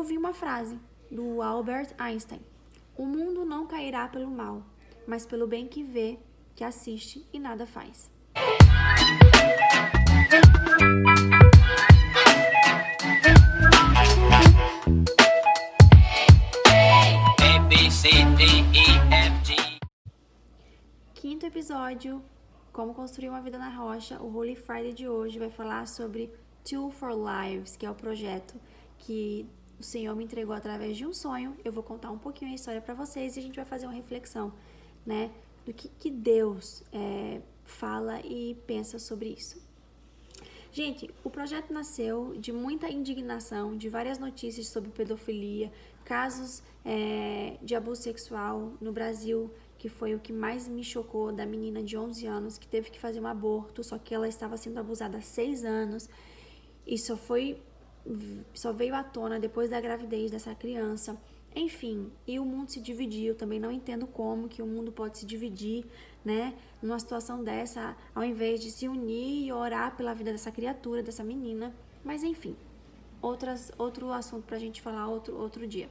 eu vi uma frase do Albert Einstein: o mundo não cairá pelo mal, mas pelo bem que vê, que assiste e nada faz. Quinto episódio, Como Construir uma Vida na Rocha. O Holy Friday de hoje vai falar sobre Tool for Lives, que é o projeto que o Senhor me entregou através de um sonho. Eu vou contar um pouquinho a história para vocês e a gente vai fazer uma reflexão, né, do que Deus fala e pensa sobre isso. Gente, o projeto nasceu de muita indignação, de várias notícias sobre pedofilia, casos de abuso sexual no Brasil, que foi o que mais me chocou, da menina de 11 anos que teve que fazer um aborto, só que ela estava sendo abusada há 6 anos e só veio à tona depois da gravidez dessa criança. Enfim, e o mundo se dividiu. Também não entendo como que o mundo pode se dividir, né, numa situação dessa, ao invés de se unir e orar pela vida dessa criatura, dessa menina. Mas enfim, outro assunto pra gente falar outro dia.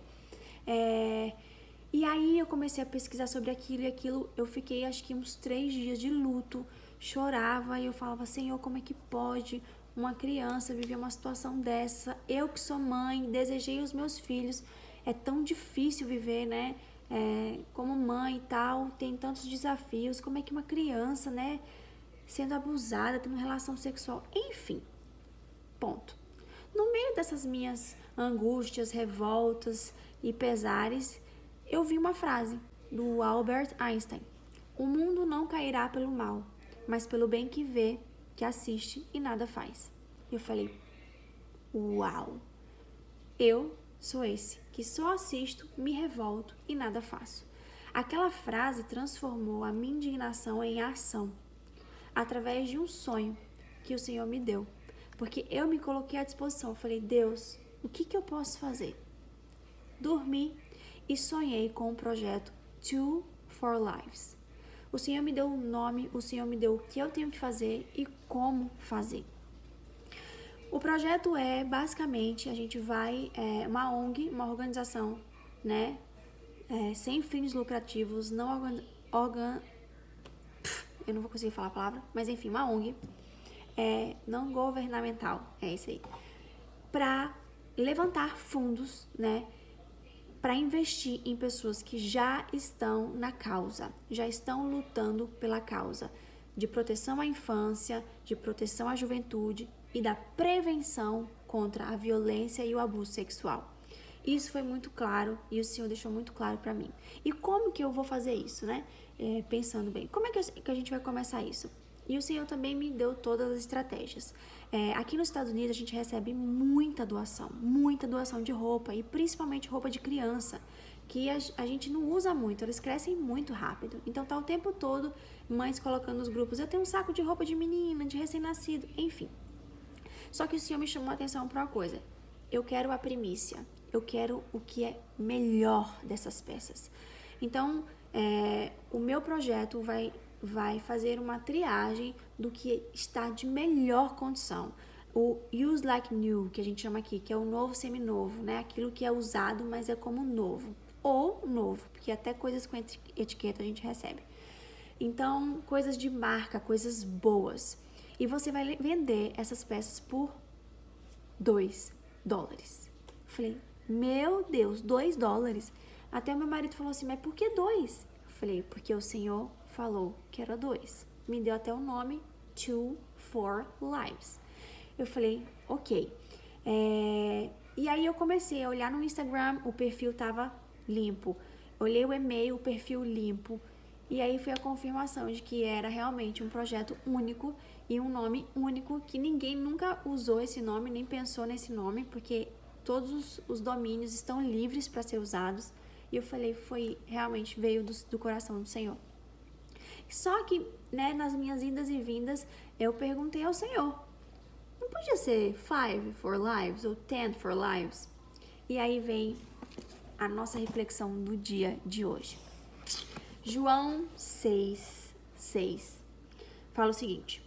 E aí eu comecei a pesquisar sobre aquilo e aquilo. Eu fiquei acho que uns 3 dias de luto, chorava e eu falava: Senhor, como é que pode uma criança viver uma situação dessa? Eu que sou mãe, desejei os meus filhos. É tão difícil viver, né, como mãe e tal, tem tantos desafios. Como é que uma criança, né, sendo abusada, tendo relação sexual, enfim, ponto. No meio dessas minhas angústias, revoltas e pesares, eu vi uma frase do Albert Einstein: o mundo não cairá pelo mal, mas pelo bem que vê, que assiste e nada faz. Eu falei: uau, eu sou esse que só assisto, me revolto e nada faço. Aquela frase transformou a minha indignação em ação, através de um sonho que o Senhor me deu. Porque eu me coloquei à disposição. Eu falei: Deus, o que eu posso fazer? Dormi e sonhei com o projeto Tool for Lives. O Senhor me deu um nome, o Senhor me deu o que eu tenho que fazer e como fazer. O projeto basicamente, a gente vai, uma ONG, uma organização, né, sem fins lucrativos, eu não vou conseguir falar a palavra, mas enfim, uma ONG, não governamental, é isso aí, para levantar fundos, né, para investir em pessoas que já estão na causa, já estão lutando pela causa de proteção à infância, de proteção à juventude e da prevenção contra a violência e o abuso sexual. Isso foi muito claro e o Senhor deixou muito claro para mim. E como que eu vou fazer isso, né? Pensando bem, como é que a gente vai começar isso? E o Senhor também me deu todas as estratégias. Aqui nos Estados Unidos a gente recebe muita doação de roupa, e principalmente roupa de criança, que a gente não usa muito, eles crescem muito rápido. Então tá o tempo todo mães colocando nos grupos: eu tenho um saco de roupa de menina, de recém-nascido, enfim. Só que o Senhor me chamou a atenção para uma coisa: eu quero a primícia, eu quero o que é melhor dessas peças. Então, o meu projeto vai fazer uma triagem do que está de melhor condição. O Use Like New, que a gente chama aqui, que é o novo seminovo, né? Aquilo que é usado, mas é como novo. Ou novo, porque até coisas com etiqueta a gente recebe. Então, coisas de marca, coisas boas. E você vai vender essas peças por $2. Falei: meu Deus, $2? Até o meu marido falou assim: mas por que 2? Falei: porque o Senhor falou que era 2. Me deu até o nome Tool for Lives. Eu falei: ok. E aí eu comecei a olhar no Instagram, o perfil tava limpo. Olhei o e-mail, o perfil limpo. E aí foi a confirmação de que era realmente um projeto único e um nome único, que ninguém nunca usou esse nome, nem pensou nesse nome, porque todos os domínios estão livres para ser usados. E eu falei: realmente veio do coração do Senhor. Só que, né, nas minhas idas e vindas, eu perguntei ao Senhor: não podia ser 5 for Lives ou 10 for Lives? E aí vem a nossa reflexão do dia de hoje. João 6:6 fala o seguinte: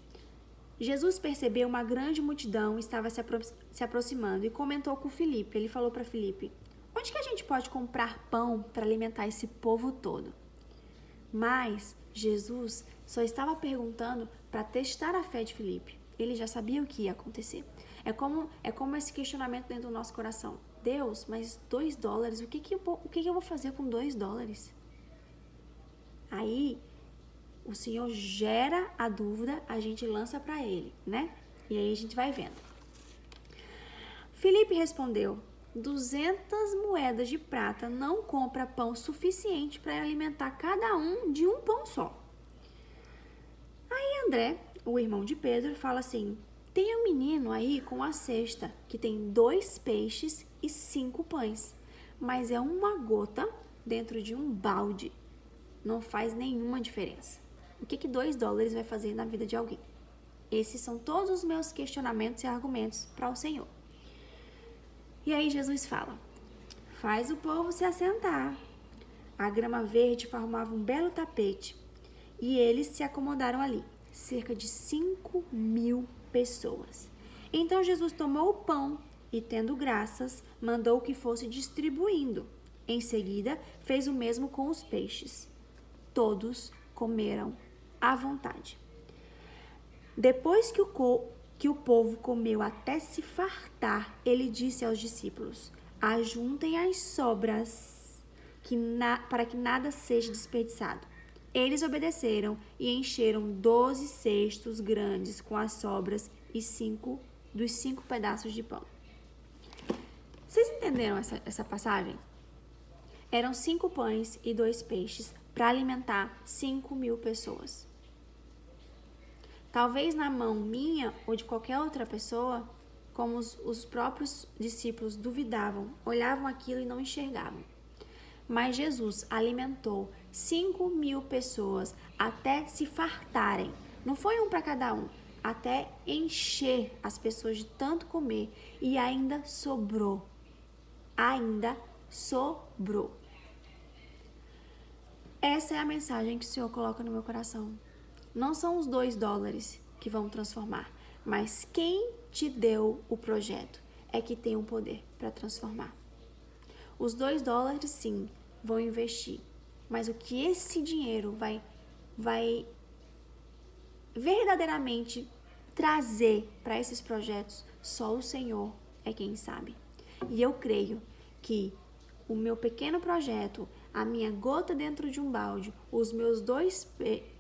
Jesus percebeu uma grande multidão e estava se aproximando e comentou com Filipe. Ele falou para Filipe: onde que a gente pode comprar pão para alimentar esse povo todo? Mas Jesus só estava perguntando para testar a fé de Filipe. Ele já sabia o que ia acontecer. É como esse questionamento dentro do nosso coração. Deus, mas $2? O que eu vou fazer com $2? Aí, o Senhor gera a dúvida, a gente lança para ele, né? E aí a gente vai vendo. Filipe respondeu: 200 moedas de prata não compra pão suficiente para alimentar cada um de um pão só. Aí André, o irmão de Pedro, fala assim: tem um menino aí com a cesta que tem 2 peixes e 5 pães, mas é uma gota dentro de um balde. Não faz nenhuma diferença. O que $2 vai fazer na vida de alguém? Esses são todos os meus questionamentos e argumentos para o Senhor. E aí Jesus fala: faz o povo se assentar. A grama verde formava um belo tapete e eles se acomodaram ali, cerca de 5.000 pessoas. Então Jesus tomou o pão e, tendo graças, mandou que fosse distribuindo. Em seguida, fez o mesmo com os peixes. Todos comeram à vontade. Depois que o povo comeu até se fartar, ele disse aos discípulos: ajuntem as sobras para que nada seja desperdiçado. Eles obedeceram e encheram 12 cestos grandes com as sobras e 5 pedaços de pão. Vocês entenderam essa passagem? Eram 5 pães e 2 peixes para alimentar 5.000 pessoas. Talvez na mão minha ou de qualquer outra pessoa, como os próprios discípulos duvidavam, olhavam aquilo e não enxergavam. Mas Jesus alimentou 5.000 pessoas até se fartarem. Não foi um para cada um, até encher as pessoas de tanto comer, e ainda sobrou. Ainda sobrou. Essa é a mensagem que o Senhor coloca no meu coração. Não são os $2 que vão transformar, mas quem te deu o projeto é que tem o poder para transformar. Os $2, sim, vão investir, mas o que esse dinheiro vai verdadeiramente trazer para esses projetos, só o Senhor é quem sabe. E eu creio que o meu pequeno projeto, a minha gota dentro de um balde, os meus 2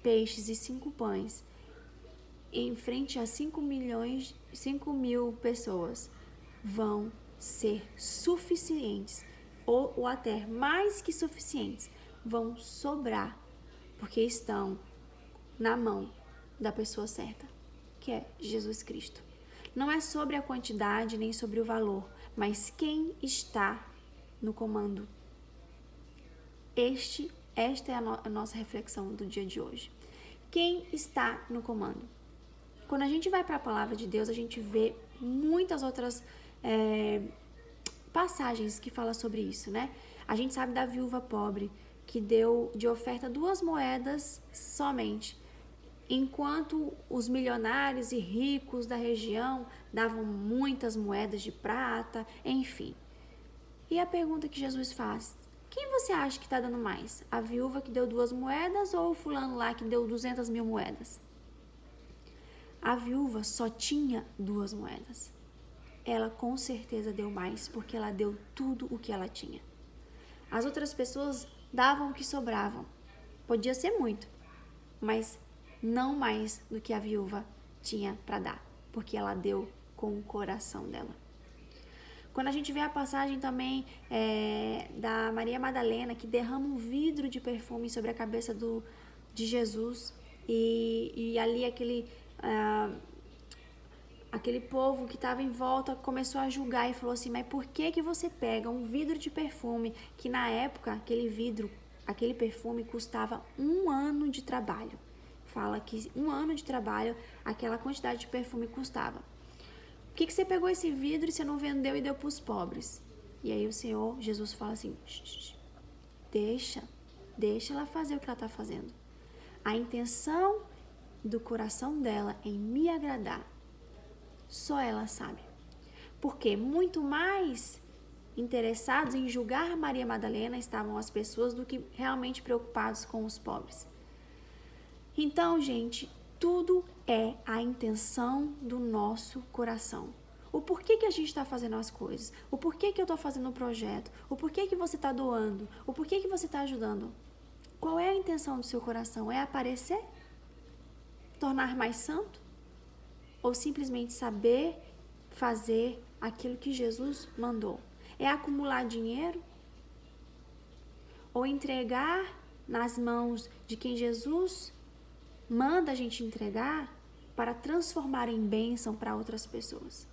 peixes e 5 pães, em frente a 5.000 pessoas, vão ser suficientes, ou até mais que suficientes, vão sobrar, porque estão na mão da pessoa certa, que é Jesus Cristo. Não é sobre a quantidade nem sobre o valor, mas quem está no comando. Esta é a nossa reflexão do dia de hoje. Quem está no comando? Quando a gente vai para a palavra de Deus, a gente vê muitas outras passagens que falam sobre isso, né? A gente sabe da viúva pobre que deu de oferta 2 moedas somente, enquanto os milionários e ricos da região davam muitas moedas de prata, enfim. E a pergunta que Jesus faz: quem você acha que está dando mais? A viúva que deu 2 moedas ou o fulano lá que deu 200.000 moedas? A viúva só tinha 2 moedas. Ela com certeza deu mais, porque ela deu tudo o que ela tinha. As outras pessoas davam o que sobravam. Podia ser muito, mas não mais do que a viúva tinha para dar, porque ela deu com o coração dela. Quando a gente vê a passagem também da Maria Madalena, que derrama um vidro de perfume sobre a cabeça de Jesus, e ali aquele povo que estava em volta começou a julgar e falou assim: mas por que você pega um vidro de perfume, que na época aquele perfume custava 1 ano de trabalho? Fala que 1 ano de trabalho aquela quantidade de perfume custava. Por que você pegou esse vidro e você não vendeu e deu para os pobres? E aí o Senhor, Jesus, fala assim: deixa ela fazer o que ela está fazendo. A intenção do coração dela em me agradar, só ela sabe. Porque muito mais interessados em julgar Maria Madalena estavam as pessoas do que realmente preocupados com os pobres. Então, gente, tudo é a intenção do nosso coração. O porquê que a gente está fazendo as coisas, o porquê que eu estou fazendo o projeto, o porquê que você está doando, o porquê que você está ajudando. Qual é a intenção do seu coração? É aparecer? Tornar mais santo? Ou simplesmente saber fazer aquilo que Jesus mandou? É acumular dinheiro? Ou entregar nas mãos de quem Jesus manda a gente entregar para transformar em bênção para outras pessoas?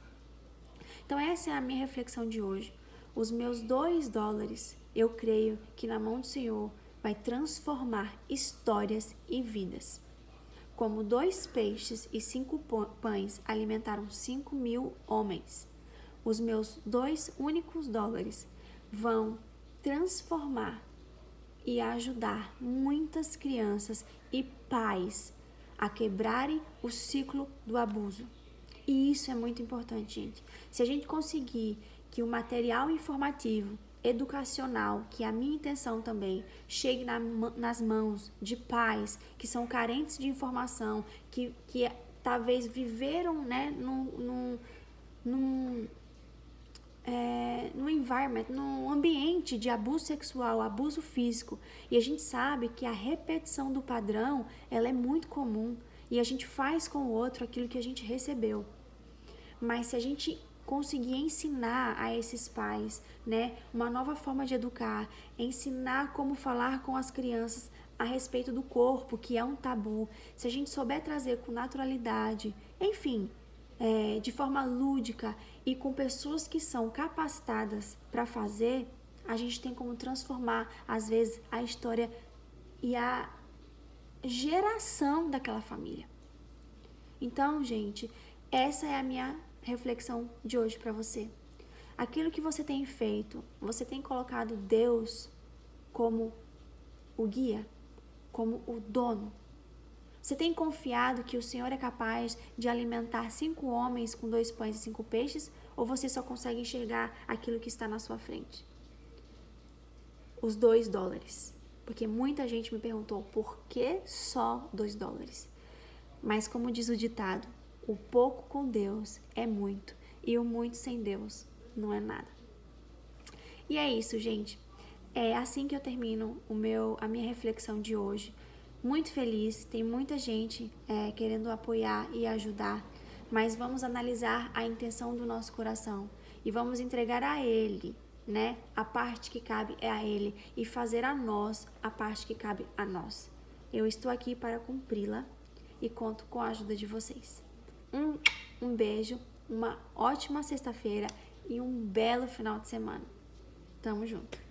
Então essa é a minha reflexão de hoje. Os meus $2, eu creio que na mão do Senhor vai transformar histórias e vidas. Como 2 peixes e 5 pães alimentaram 5.000 homens, os meus 2 únicos $, vão transformar e ajudar muitas crianças e pais a quebrarem o ciclo do abuso. E isso é muito importante, gente. Se a gente conseguir que o material informativo, educacional, que é a minha intenção também, chegue nas mãos de pais que são carentes de informação, que talvez viveram, né, num environment, num ambiente de abuso sexual, abuso físico, e a gente sabe que a repetição do padrão, ela é muito comum, e a gente faz com o outro aquilo que a gente recebeu. Mas se a gente conseguir ensinar a esses pais, né, uma nova forma de educar, ensinar como falar com as crianças a respeito do corpo, que é um tabu, se a gente souber trazer com naturalidade, enfim, de forma lúdica e com pessoas que são capacitadas para fazer, a gente tem como transformar, às vezes, a história e a geração daquela família. Então, gente, essa é a minha reflexão de hoje para você. Aquilo que você tem feito, você tem colocado Deus como o guia, como o dono. Você tem confiado que o Senhor é capaz de alimentar 5 homens com 2 pães e 5 peixes? Ou você só consegue enxergar aquilo que está na sua frente? Os $2. Porque muita gente me perguntou, por que só $2? Mas como diz o ditado, o pouco com Deus é muito, e o muito sem Deus não é nada. E é isso, gente. É assim que eu termino a minha reflexão de hoje. Muito feliz, tem muita gente querendo apoiar e ajudar, mas vamos analisar a intenção do nosso coração e vamos entregar a Ele, né? A parte que cabe é a Ele e fazer a nós a parte que cabe a nós. Eu estou aqui para cumpri-la e conto com a ajuda de vocês. Um beijo, uma ótima sexta-feira e um belo final de semana. Tamo junto!